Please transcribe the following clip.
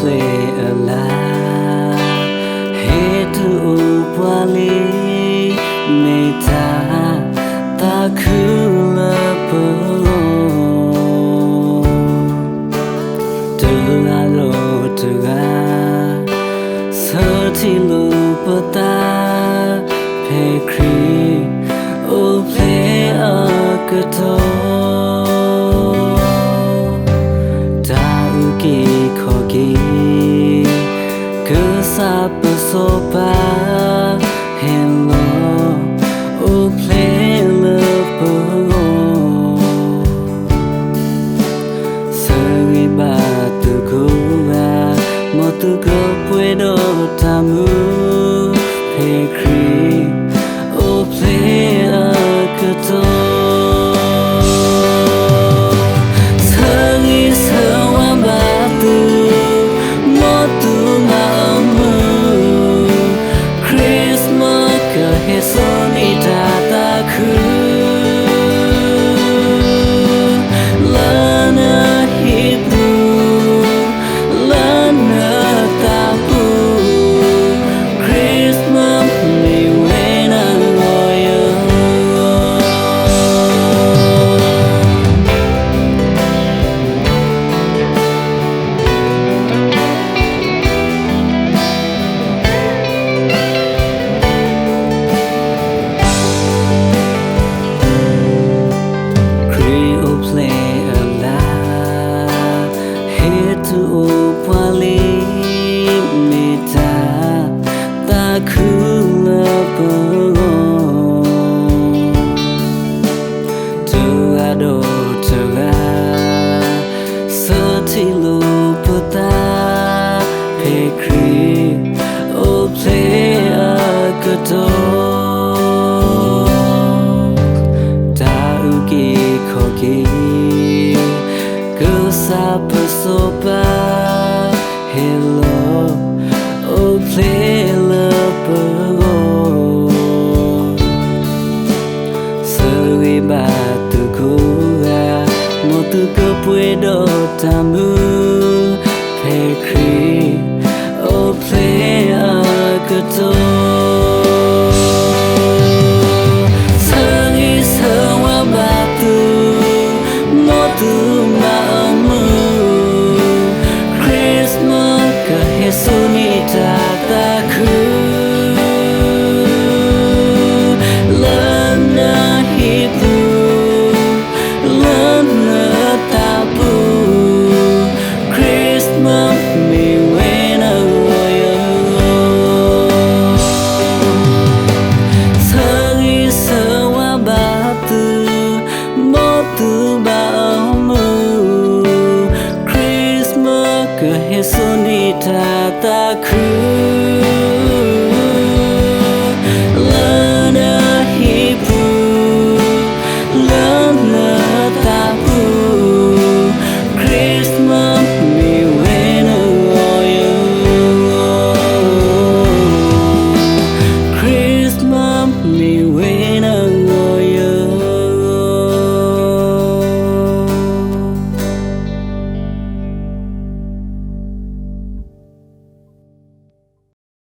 play a la Hey to upali meta ta khula po Tu alo tu ga Sati lo pata Pe kri o play a guitar Ta uki kogi Kusapa sopa Hello o play love Sari batu kuwa Motu ko puedo tamu Pe kri o play a guitar Sari sawa batu Motu mamu Christmas ka hesoni tataku Lana hibu Lana tapu Christmas mi wena loyo Tu upali mita ta khula po Tu ado tu ga Sati lo puta Pe kri o play a guitar Ta uki koki Kusapa sopa Hello Oh play love Sari batu kuwa Motu ko puedo tamu Pe kri Oh play a guitar Sari sawa batu Motu Suni tataku Lana hibu Lana tapu Christmas mi wena loyo Sari sawa batu Motu baumu Christmas ke hesoni tataku